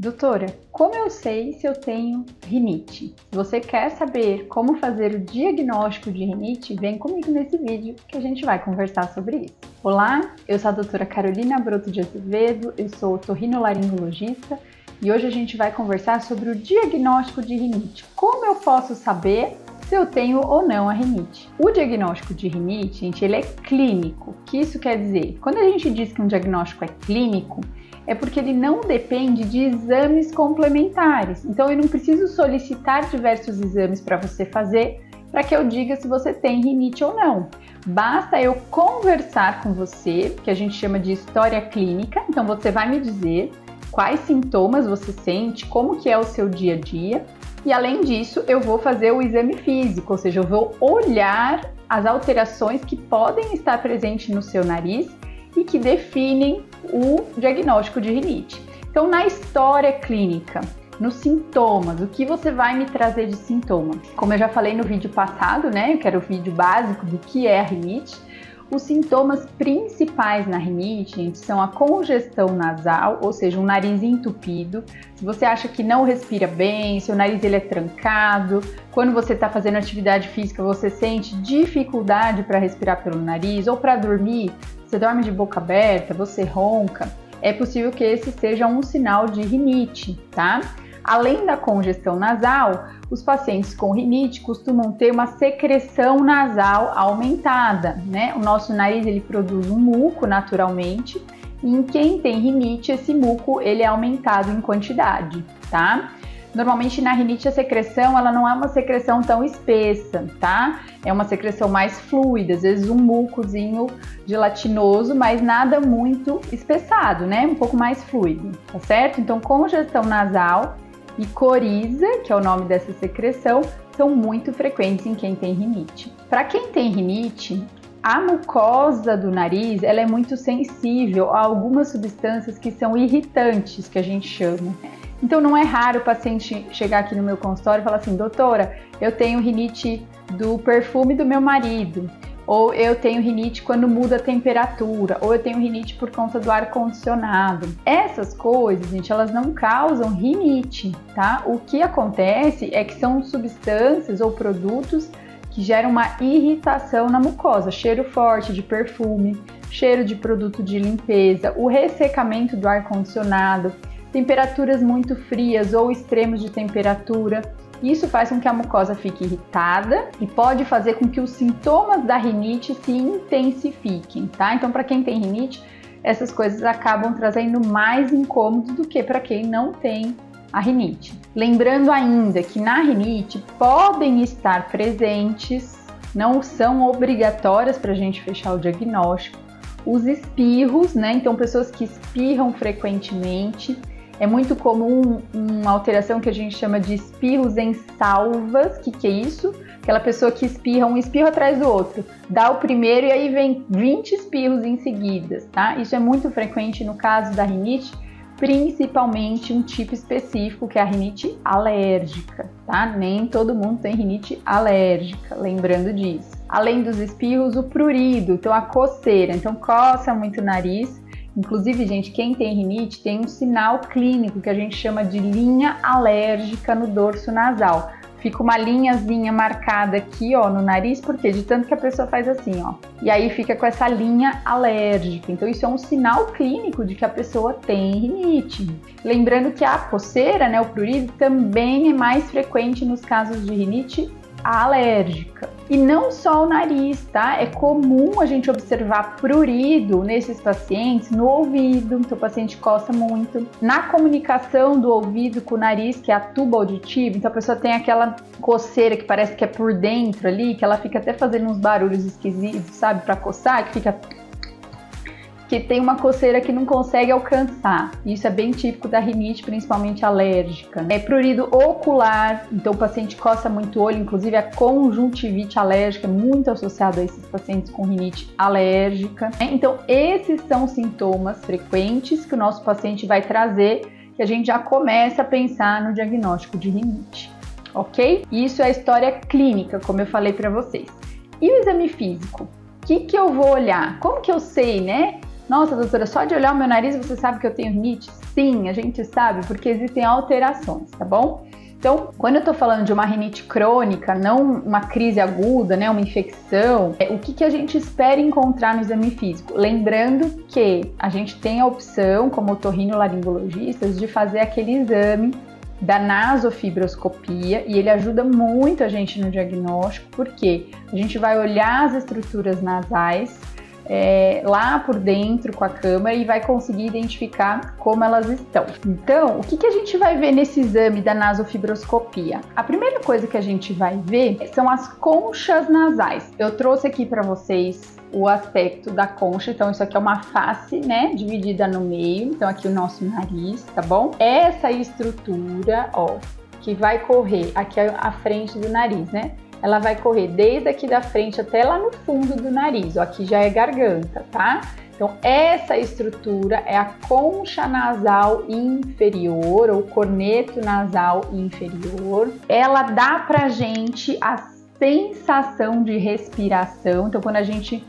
Doutora, como eu sei se eu tenho rinite? Se você quer saber como fazer o diagnóstico de rinite, vem comigo nesse vídeo que a gente vai conversar sobre isso. Olá, eu sou a doutora Carolina Broto de Azevedo, eu sou otorrinolaringologista e hoje a gente vai conversar sobre o diagnóstico de rinite. Como eu posso saber se eu tenho ou não a rinite? O diagnóstico de rinite, gente, ele é clínico. O que isso quer dizer? Quando a gente diz que um diagnóstico é clínico, é porque ele não depende de exames complementares. Então, eu não preciso solicitar diversos exames para você fazer para que eu diga se você tem rinite ou não. Basta eu conversar com você, que a gente chama de história clínica. Então, você vai me dizer quais sintomas você sente, como que é o seu dia a dia. E, além disso, eu vou fazer o exame físico, ou seja, eu vou olhar as alterações que podem estar presentes no seu nariz e que definem o diagnóstico de rinite. Então, na história clínica, nos sintomas, o que você vai me trazer de sintoma? Como eu já falei no vídeo passado, né, que era o vídeo básico do que é a rinite, os sintomas principais na rinite, gente, são a congestão nasal, ou seja, um nariz entupido. Se você acha que não respira bem, seu nariz ele é trancado, quando você está fazendo atividade física, você sente dificuldade para respirar pelo nariz, ou para dormir, você dorme de boca aberta, você ronca, é possível que esse seja um sinal de rinite, tá? Além da congestão nasal, os pacientes com rinite costumam ter uma secreção nasal aumentada, né? O nosso nariz ele produz um muco naturalmente, e em quem tem rinite, esse muco ele é aumentado em quantidade, tá? Normalmente na rinite a secreção ela não é uma secreção tão espessa, tá? É uma secreção mais fluida, às vezes um mucozinho gelatinoso, mas nada muito espessado, né? Um pouco mais fluido, tá certo? Então congestão nasal e coriza, que é o nome dessa secreção, são muito frequentes em quem tem rinite. Para quem tem rinite, a mucosa do nariz ela é muito sensível a algumas substâncias que são irritantes, que a gente chama. Então não é raro o paciente chegar aqui no meu consultório e falar assim: doutora, eu tenho rinite do perfume do meu marido, ou eu tenho rinite quando muda a temperatura, ou eu tenho rinite por conta do ar-condicionado. Essas coisas, gente, elas não causam rinite, tá? O que acontece é que são substâncias ou produtos que geram uma irritação na mucosa, cheiro forte de perfume, cheiro de produto de limpeza, o ressecamento do ar-condicionado, temperaturas muito frias ou extremos de temperatura. Isso faz com que a mucosa fique irritada e pode fazer com que os sintomas da rinite se intensifiquem, tá? Então, para quem tem rinite, essas coisas acabam trazendo mais incômodos do que para quem não tem a rinite. Lembrando ainda que na rinite podem estar presentes, não são obrigatórias para a gente fechar o diagnóstico, os espirros, né? Então, pessoas que espirram frequentemente. É muito comum uma alteração que a gente chama de espirros em salvas. O que é isso? Aquela pessoa que espirra um espirro atrás do outro. Dá o primeiro e aí vem 20 espirros em seguida, tá? Isso é muito frequente no caso da rinite, principalmente um tipo específico que é a rinite alérgica, tá? Nem todo mundo tem rinite alérgica, lembrando disso. Além dos espirros, o prurido, então a coceira. Então coça muito o nariz. Inclusive, gente, quem tem rinite tem um sinal clínico que a gente chama de linha alérgica no dorso nasal. Fica uma linhazinha marcada aqui, ó, no nariz, porque de tanto que a pessoa faz assim, ó. E aí fica com essa linha alérgica. Então, isso é um sinal clínico de que a pessoa tem rinite. Lembrando que a coceira, né, o prurido, também é mais frequente nos casos de rinite alérgica. E não só o nariz, tá? É comum a gente observar prurido nesses pacientes no ouvido, então o paciente coça muito. Na comunicação do ouvido com o nariz, que é a tuba auditiva, então a pessoa tem aquela coceira que parece que é por dentro ali, que ela fica até fazendo uns barulhos esquisitos, sabe? Pra coçar, que fica... que tem uma coceira que não consegue alcançar. Isso é bem típico da rinite, principalmente alérgica. É prurido ocular, então o paciente coça muito o olho, inclusive a conjuntivite alérgica é muito associada a esses pacientes com rinite alérgica. Então esses são sintomas frequentes que o nosso paciente vai trazer, que a gente já começa a pensar no diagnóstico de rinite, ok? Isso é a história clínica, como eu falei para vocês. E o exame físico? O que eu vou olhar? Como que eu sei, né? Nossa, doutora, só de olhar o meu nariz você sabe que eu tenho rinite? Sim, a gente sabe, porque existem alterações, tá bom? Então, quando eu tô falando de uma rinite crônica, não uma crise aguda, né, uma infecção, o que a gente espera encontrar no exame físico? Lembrando que a gente tem a opção, como otorrinolaringologistas, de fazer aquele exame da nasofibroscopia, e ele ajuda muito a gente no diagnóstico, porque a gente vai olhar as estruturas nasais lá por dentro com a câmera e vai conseguir identificar como elas estão. Então, o que a gente vai ver nesse exame da nasofibroscopia? A primeira coisa que a gente vai ver são as conchas nasais. Eu trouxe aqui para vocês o aspecto da concha, então isso aqui é uma face, né, dividida no meio, então aqui o nosso nariz, tá bom? Essa estrutura, ó, que vai correr aqui à frente do nariz, né? Ela vai correr desde aqui da frente até lá no fundo do nariz, ó, aqui já é garganta, tá? Então, essa estrutura é a concha nasal inferior, ou corneto nasal inferior. Ela dá pra gente a sensação de respiração, então quando a gente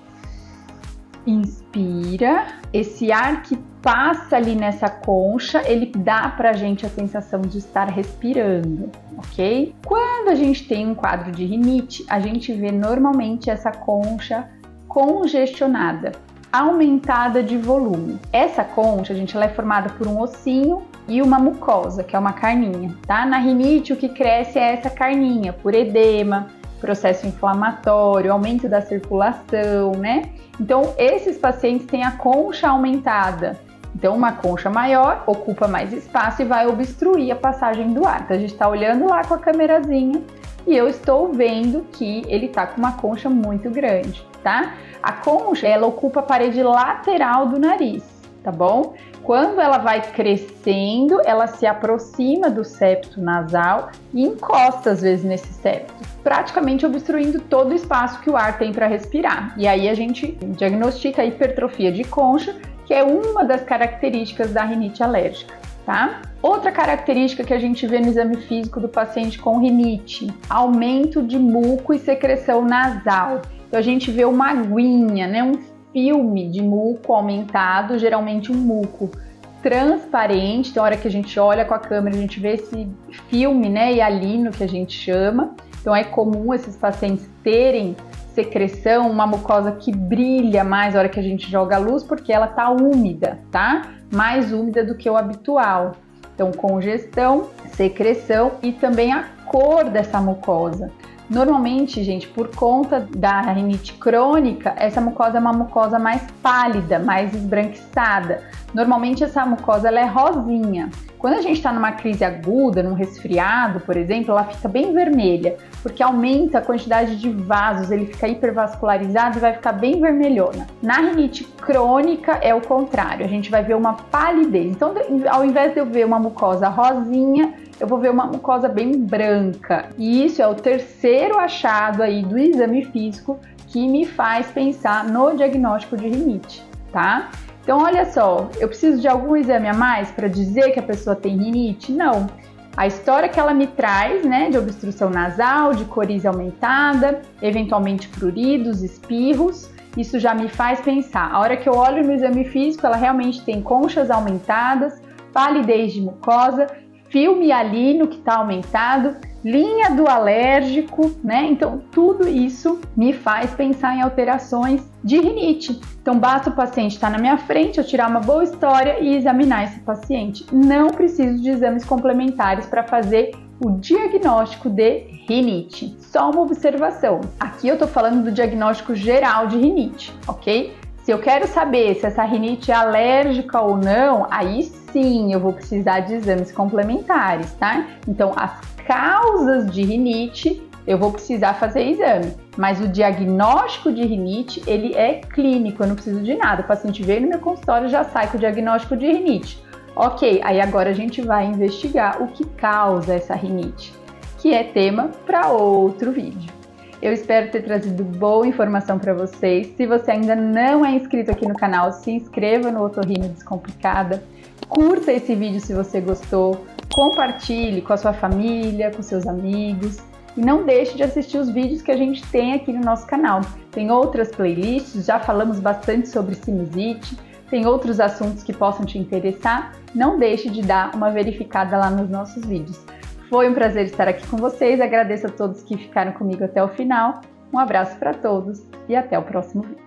inspira, esse ar que passa ali nessa concha, ele dá pra gente a sensação de estar respirando, ok? Quando a gente tem um quadro de rinite, a gente vê normalmente essa concha congestionada, aumentada de volume. Essa concha, gente, ela é formada por um ossinho e uma mucosa, que é uma carninha, tá? Na rinite, o que cresce é essa carninha, por edema, processo inflamatório, aumento da circulação, né? Então, esses pacientes têm a concha aumentada. Então, uma concha maior ocupa mais espaço e vai obstruir a passagem do ar. Então, a gente está olhando lá com a câmerazinha e eu estou vendo que ele está com uma concha muito grande, tá? A concha, ela ocupa a parede lateral do nariz, tá bom? Quando ela vai crescendo, ela se aproxima do septo nasal e encosta às vezes nesse septo, praticamente obstruindo todo o espaço que o ar tem para respirar. E aí a gente diagnostica a hipertrofia de concha, que é uma das características da rinite alérgica, tá? Outra característica que a gente vê no exame físico do paciente com rinite, aumento de muco e secreção nasal. Então a gente vê uma aguinha, né, um filme de muco aumentado, geralmente um muco transparente. Então, a hora que a gente olha com a câmera, a gente vê esse filme, né, hialino que a gente chama. Então, é comum esses pacientes terem secreção, uma mucosa que brilha mais na hora que a gente joga a luz, porque ela tá úmida, tá? Mais úmida do que o habitual. Então, congestão, secreção e também a cor dessa mucosa. Normalmente, gente, por conta da rinite crônica, essa mucosa é uma mucosa mais pálida, mais esbranquiçada. Normalmente essa mucosa ela é rosinha. Quando a gente está numa crise aguda, num resfriado, por exemplo, ela fica bem vermelha, porque aumenta a quantidade de vasos, ele fica hipervascularizado e vai ficar bem vermelhona. Na rinite crônica é o contrário, a gente vai ver uma palidez. Então, ao invés de eu ver uma mucosa rosinha, eu vou ver uma mucosa bem branca. E isso é o terceiro achado aí do exame físico que me faz pensar no diagnóstico de rinite, tá? Então, olha só, eu preciso de algum exame a mais para dizer que a pessoa tem rinite? Não. A história que ela me traz, né, de obstrução nasal, de coriza aumentada, eventualmente pruridos, espirros, isso já me faz pensar. A hora que eu olho no exame físico, ela realmente tem conchas aumentadas, palidez de mucosa, filme hialino que está aumentado, linha do alérgico, né? Então, tudo isso me faz pensar em alterações de rinite. Então, basta o paciente estar na minha frente, eu tirar uma boa história e examinar esse paciente. Não preciso de exames complementares para fazer o diagnóstico de rinite. Só uma observação. Aqui eu estou falando do diagnóstico geral de rinite, ok? Se eu quero saber se essa rinite é alérgica ou não, aí sim eu vou precisar de exames complementares, tá? Então, as causas de rinite, eu vou precisar fazer exame. Mas o diagnóstico de rinite, ele é clínico, eu não preciso de nada. O paciente veio no meu consultório e já sai com o diagnóstico de rinite. Ok, aí agora a gente vai investigar o que causa essa rinite, que é tema para outro vídeo. Eu espero ter trazido boa informação para vocês. Se você ainda não é inscrito aqui no canal, se inscreva no Otorrino Descomplicada. Curta esse vídeo se você gostou. Compartilhe com a sua família, com seus amigos. E não deixe de assistir os vídeos que a gente tem aqui no nosso canal. Tem outras playlists, já falamos bastante sobre sinusite. tem outros assuntos que possam te interessar, não deixe de dar uma verificada lá nos nossos vídeos. Foi um prazer estar aqui com vocês, agradeço a todos que ficaram comigo até o final, um abraço para todos e até o próximo vídeo.